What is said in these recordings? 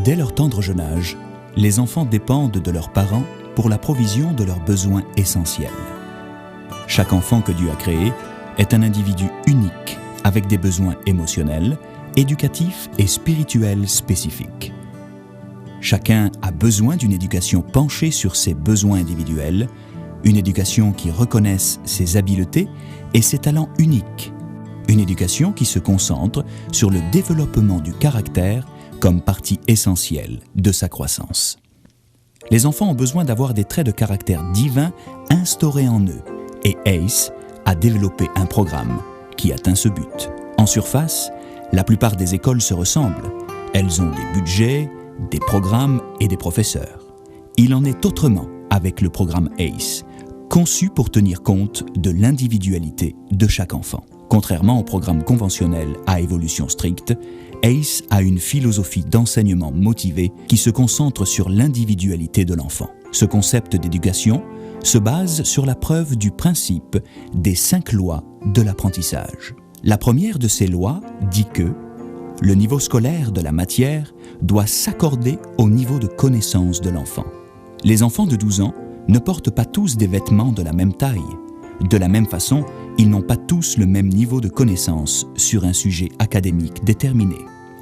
Dès leur tendre jeune âge, les enfants dépendent de leurs parents pour la provision de leurs besoins essentiels. Chaque enfant que Dieu a créé est un individu unique, avec des besoins émotionnels, éducatifs et spirituels spécifiques. Chacun a besoin d'une éducation penchée sur ses besoins individuels, une éducation qui reconnaisse ses habiletés et ses talents uniques, une éducation qui se concentre sur le développement du caractère comme partie essentielle de sa croissance. Les enfants ont besoin d'avoir des traits de caractère divins instaurés en eux, et ACE a développé un programme qui atteint ce but. En surface, la plupart des écoles se ressemblent. Elles ont des budgets, des programmes et des professeurs. Il en est autrement avec le programme ACE, conçu pour tenir compte de l'individualité de chaque enfant. Contrairement au programme conventionnel à évolution stricte, ACE a une philosophie d'enseignement motivé qui se concentre sur l'individualité de l'enfant. Ce concept d'éducation se base sur la preuve du principe des 5 lois de l'apprentissage. La première de ces lois dit que le niveau scolaire de la matière doit s'accorder au niveau de connaissance de l'enfant. Les enfants de 12 ans ne portent pas tous des vêtements de la même taille. De la même façon, ils n'ont pas tous le même niveau de connaissance sur un sujet académique déterminé.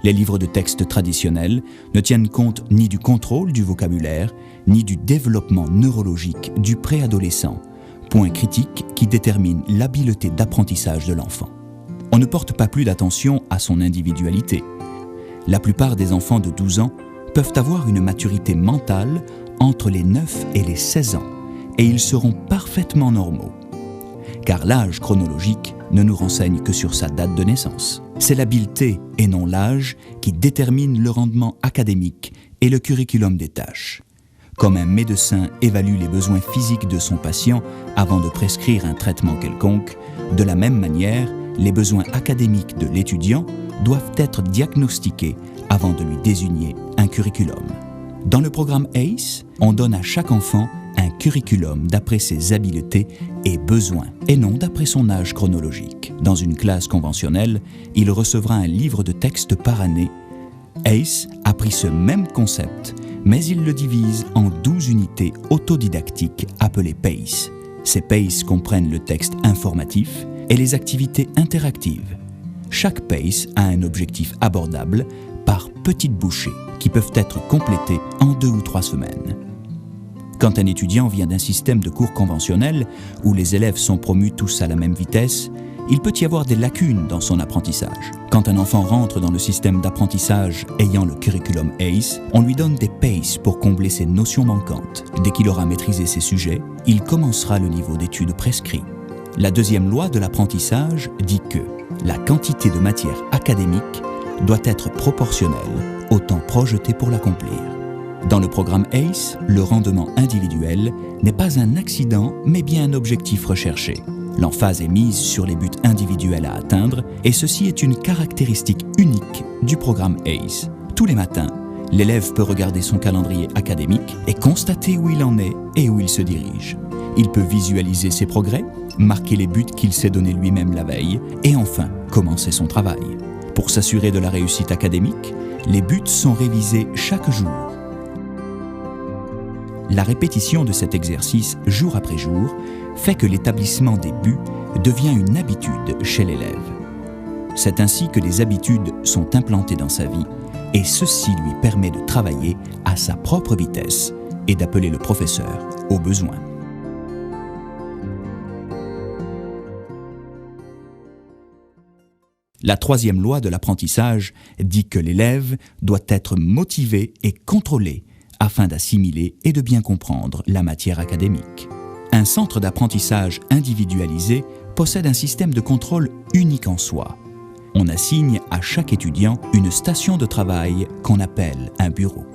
Les livres de texte traditionnels ne tiennent compte ni du contrôle du vocabulaire, ni du développement neurologique du préadolescent, point critique qui détermine l'habileté d'apprentissage de l'enfant. On ne porte pas plus d'attention à son individualité. La plupart des enfants de 12 ans peuvent avoir une maturité mentale entre les 9 et les 16 ans, et ils seront parfaitement normaux. Car l'âge chronologique ne nous renseigne que sur sa date de naissance. C'est l'habileté et non l'âge qui détermine le rendement académique et le curriculum des tâches. Comme un médecin évalue les besoins physiques de son patient avant de prescrire un traitement quelconque, de la même manière, les besoins académiques de l'étudiant doivent être diagnostiqués avant de lui désigner un curriculum. Dans le programme ACE, on donne à chaque enfant un curriculum d'après ses habiletés et besoins, et non d'après son âge chronologique. Dans une classe conventionnelle, il recevra un livre de texte par année. ACE a pris ce même concept, mais il le divise en 12 unités autodidactiques appelées PACE. Ces PACE comprennent le texte informatif et les activités interactives. Chaque PACE a un objectif abordable par petites bouchées qui peuvent être complétées en 2 ou 3 semaines. Quand un étudiant vient d'un système de cours conventionnel où les élèves sont promus tous à la même vitesse, il peut y avoir des lacunes dans son apprentissage. Quand un enfant rentre dans le système d'apprentissage ayant le curriculum ACE, on lui donne des PACE pour combler ses notions manquantes. Dès qu'il aura maîtrisé ses sujets, il commencera le niveau d'études prescrit. La deuxième loi de l'apprentissage dit que la quantité de matière académique doit être proportionnelle au temps projeté pour l'accomplir. Dans le programme ACE, le rendement individuel n'est pas un accident, mais bien un objectif recherché. L'emphase est mise sur les buts individuels à atteindre, et ceci est une caractéristique unique du programme ACE. Tous les matins, l'élève peut regarder son calendrier académique et constater où il en est et où il se dirige. Il peut visualiser ses progrès, marquer les buts qu'il s'est donnés lui-même la veille, et enfin, commencer son travail. Pour s'assurer de la réussite académique, les buts sont révisés chaque jour. La répétition de cet exercice jour après jour fait que l'établissement des buts devient une habitude chez l'élève. C'est ainsi que les habitudes sont implantées dans sa vie et ceci lui permet de travailler à sa propre vitesse et d'appeler le professeur au besoin. La troisième loi de l'apprentissage dit que l'élève doit être motivé et contrôlé afin d'assimiler et de bien comprendre la matière académique. Un centre d'apprentissage individualisé possède un système de contrôle unique en soi. On assigne à chaque étudiant une station de travail qu'on appelle un bureau.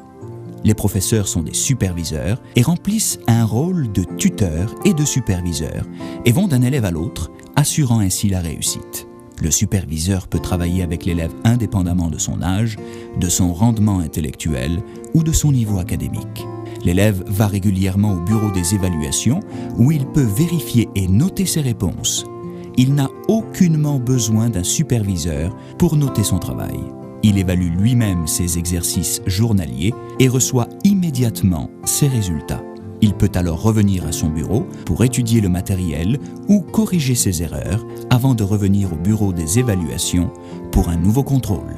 Les professeurs sont des superviseurs et remplissent un rôle de tuteur et de superviseur et vont d'un élève à l'autre, assurant ainsi la réussite. Le superviseur peut travailler avec l'élève indépendamment de son âge, de son rendement intellectuel ou de son niveau académique. L'élève va régulièrement au bureau des évaluations où il peut vérifier et noter ses réponses. Il n'a aucunement besoin d'un superviseur pour noter son travail. Il évalue lui-même ses exercices journaliers et reçoit immédiatement ses résultats. Il peut alors revenir à son bureau pour étudier le matériel ou corriger ses erreurs avant de revenir au bureau des évaluations pour un nouveau contrôle.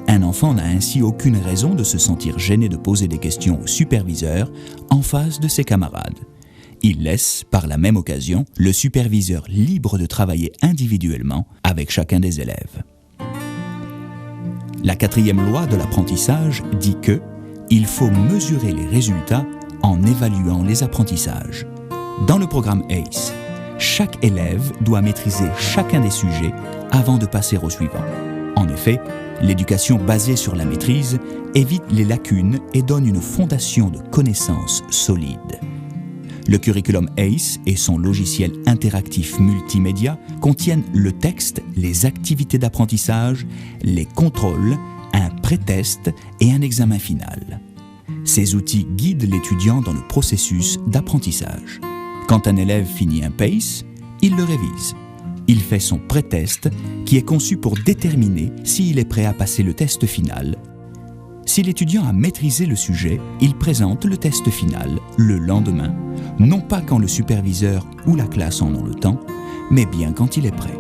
Un enfant n'a ainsi aucune raison de se sentir gêné de poser des questions au superviseur en face de ses camarades. Il laisse, par la même occasion, le superviseur libre de travailler individuellement avec chacun des élèves. La 4e loi de l'apprentissage dit que il faut mesurer les résultats en évaluant les apprentissages. Dans le programme ACE, chaque élève doit maîtriser chacun des sujets avant de passer au suivant. En effet, l'éducation basée sur la maîtrise évite les lacunes et donne une fondation de connaissances solides. Le curriculum ACE et son logiciel interactif multimédia contiennent le texte, les activités d'apprentissage, les contrôles, un pré-test et un examen final. Ces outils guident l'étudiant dans le processus d'apprentissage. Quand un élève finit un PACE, il le révise. Il fait son pré-test qui est conçu pour déterminer s'il est prêt à passer le test final. Si l'étudiant a maîtrisé le sujet, il présente le test final le lendemain, non pas quand le superviseur ou la classe en ont le temps, mais bien quand il est prêt.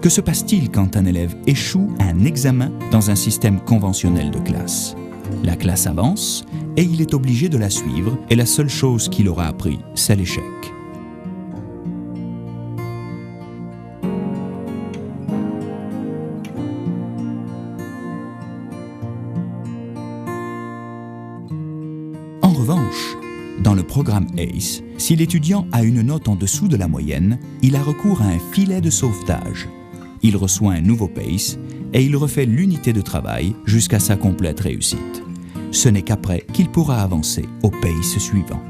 Que se passe-t-il quand un élève échoue un examen dans un système conventionnel de classe ? La classe avance et il est obligé de la suivre et la seule chose qu'il aura appris, c'est l'échec. En revanche, dans le programme ACE, si l'étudiant a une note en dessous de la moyenne, il a recours à un filet de sauvetage. Il reçoit un nouveau PACE et il refait l'unité de travail jusqu'à sa complète réussite. Ce n'est qu'après qu'il pourra avancer au PACE suivant.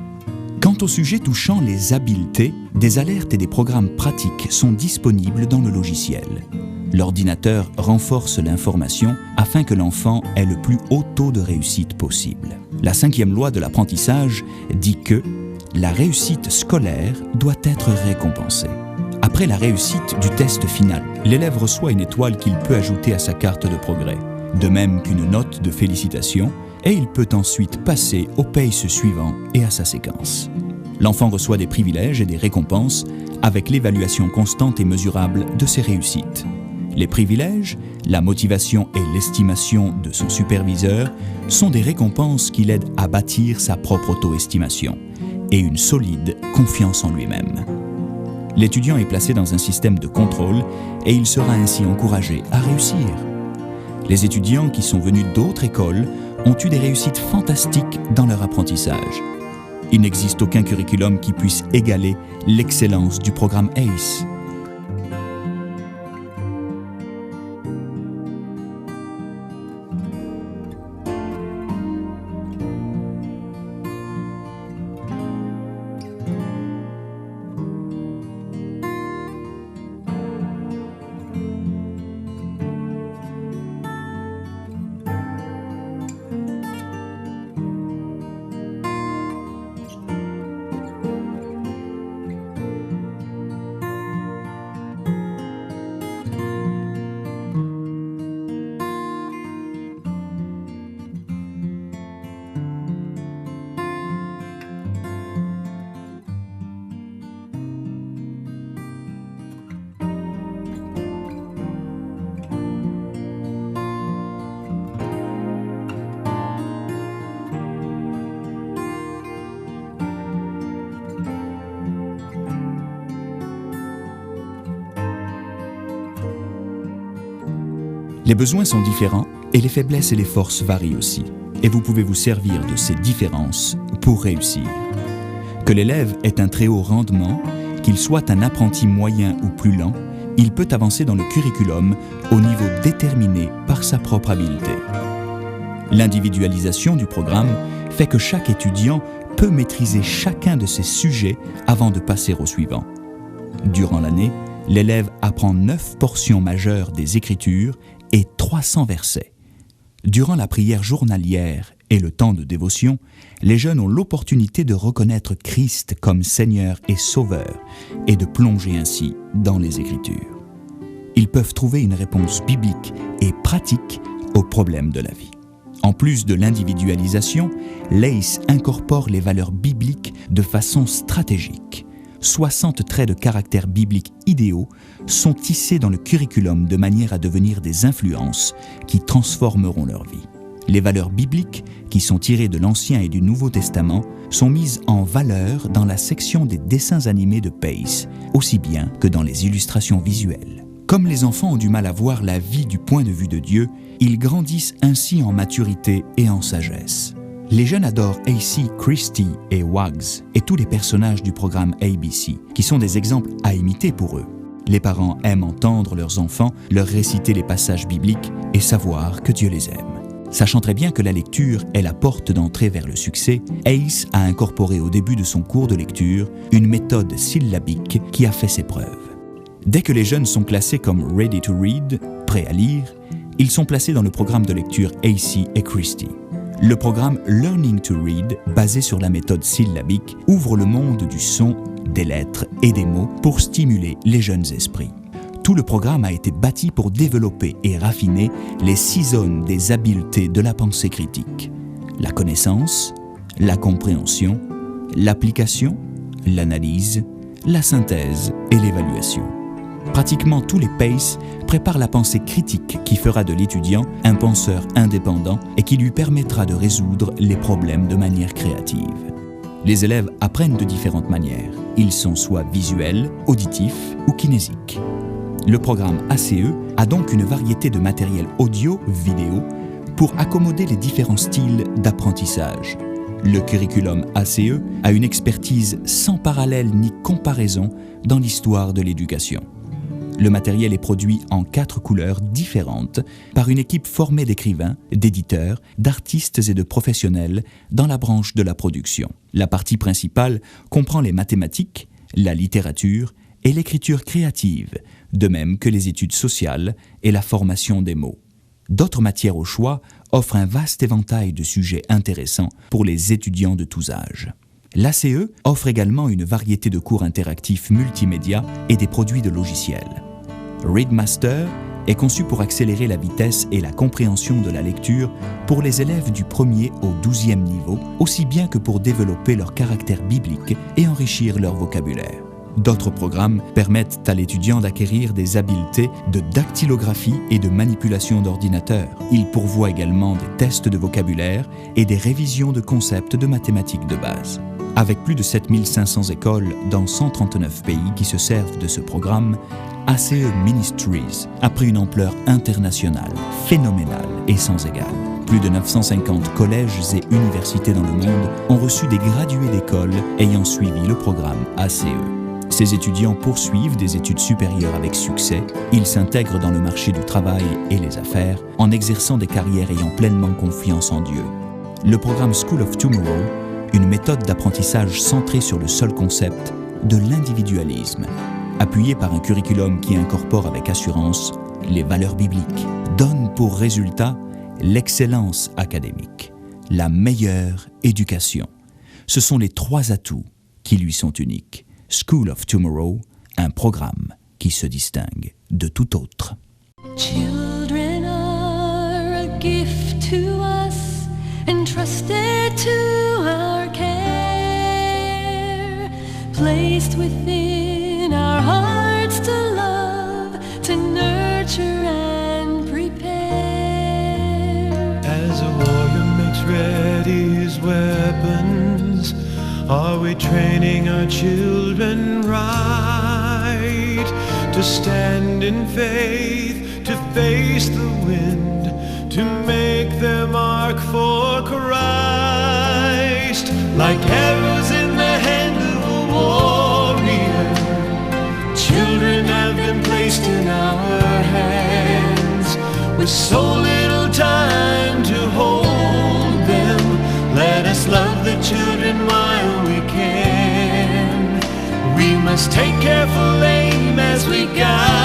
Quant au sujet touchant les habiletés, des alertes et des programmes pratiques sont disponibles dans le logiciel. L'ordinateur renforce l'information afin que l'enfant ait le plus haut taux de réussite possible. La 5e loi de l'apprentissage dit que la réussite scolaire doit être récompensée. Après la réussite du test final, l'élève reçoit une étoile qu'il peut ajouter à sa carte de progrès, de même qu'une note de félicitations, et il peut ensuite passer au PACE suivant et à sa séquence. L'enfant reçoit des privilèges et des récompenses avec l'évaluation constante et mesurable de ses réussites. Les privilèges, la motivation et l'estimation de son superviseur sont des récompenses qui l'aident à bâtir sa propre auto-estimation et une solide confiance en lui-même. L'étudiant est placé dans un système de contrôle et il sera ainsi encouragé à réussir. Les étudiants qui sont venus d'autres écoles ont eu des réussites fantastiques dans leur apprentissage. Il n'existe aucun curriculum qui puisse égaler l'excellence du programme ACE. Les besoins sont différents et les faiblesses et les forces varient aussi. Et vous pouvez vous servir de ces différences pour réussir. Que l'élève ait un très haut rendement, qu'il soit un apprenti moyen ou plus lent, il peut avancer dans le curriculum au niveau déterminé par sa propre habileté. L'individualisation du programme fait que chaque étudiant peut maîtriser chacun de ses sujets avant de passer au suivant. Durant l'année, l'élève apprend 9 portions majeures des Écritures et 300 versets. Durant la prière journalière et le temps de dévotion, les jeunes ont l'opportunité de reconnaître Christ comme Seigneur et Sauveur et de plonger ainsi dans les Écritures. Ils peuvent trouver une réponse biblique et pratique aux problèmes de la vie. En plus de l'individualisation, l'ACE incorpore les valeurs bibliques de façon stratégique. 60 traits de caractère bibliques idéaux sont tissés dans le curriculum de manière à devenir des influences qui transformeront leur vie. Les valeurs bibliques, qui sont tirées de l'Ancien et du Nouveau Testament, sont mises en valeur dans la section des dessins animés de Pace, aussi bien que dans les illustrations visuelles. Comme les enfants ont du mal à voir la vie du point de vue de Dieu, ils grandissent ainsi en maturité et en sagesse. Les jeunes adorent AC, Christy et Wags et tous les personnages du programme ABC, qui sont des exemples à imiter pour eux. Les parents aiment entendre leurs enfants leur réciter les passages bibliques et savoir que Dieu les aime. Sachant très bien que la lecture est la porte d'entrée vers le succès, Ace a incorporé au début de son cours de lecture une méthode syllabique qui a fait ses preuves. Dès que les jeunes sont classés comme « ready to read », prêts à lire, ils sont placés dans le programme de lecture AC et Christy. Le programme Learning to Read, basé sur la méthode syllabique, ouvre le monde du son, des lettres et des mots pour stimuler les jeunes esprits. Tout le programme a été bâti pour développer et raffiner les 6 zones des habiletés de la pensée critique. La connaissance, la compréhension, l'application, l'analyse, la synthèse et l'évaluation. Pratiquement tous les PACE préparent la pensée critique qui fera de l'étudiant un penseur indépendant et qui lui permettra de résoudre les problèmes de manière créative. Les élèves apprennent de différentes manières. Ils sont soit visuels, auditifs ou kinésiques. Le programme ACE a donc une variété de matériel audio-vidéo pour accommoder les différents styles d'apprentissage. Le curriculum ACE a une expertise sans parallèle ni comparaison dans l'histoire de l'éducation. Le matériel est produit en 4 couleurs différentes par une équipe formée d'écrivains, d'éditeurs, d'artistes et de professionnels dans la branche de la production. La partie principale comprend les mathématiques, la littérature et l'écriture créative, de même que les études sociales et la formation des mots. D'autres matières au choix offrent un vaste éventail de sujets intéressants pour les étudiants de tous âges. L'ACE offre également une variété de cours interactifs multimédia et des produits de logiciels. Readmaster est conçu pour accélérer la vitesse et la compréhension de la lecture pour les élèves du 1er au 12e niveau, aussi bien que pour développer leur caractère biblique et enrichir leur vocabulaire. D'autres programmes permettent à l'étudiant d'acquérir des habiletés de dactylographie et de manipulation d'ordinateur. Il pourvoit également des tests de vocabulaire et des révisions de concepts de mathématiques de base. Avec plus de 7500 écoles dans 139 pays qui se servent de ce programme, ACE Ministries a pris une ampleur internationale, phénoménale et sans égale. Plus de 950 collèges et universités dans le monde ont reçu des gradués d'écoles ayant suivi le programme ACE. Ces étudiants poursuivent des études supérieures avec succès. Ils s'intègrent dans le marché du travail et les affaires en exerçant des carrières ayant pleinement confiance en Dieu. Le programme School of Tomorrow, une méthode d'apprentissage centrée sur le seul concept de l'individualisme, appuyé par un curriculum qui incorpore avec assurance les valeurs bibliques, donne pour résultat l'excellence académique, la meilleure éducation. Ce sont les 3 atouts qui lui sont uniques. School of Tomorrow, un programme qui se distingue de tout autre. Children are a gift to us, entrusted to our care, placed within our hearts to love, to nurture and prepare. As a warrior makes ready his weapons, are we training our children right to stand in faith, to face the wind, to make their mark for Christ? Like arrows in the hand of a warrior, children have been placed in our hands with so little time to hold them. Let us love the children while we can. We must take careful aim as we guide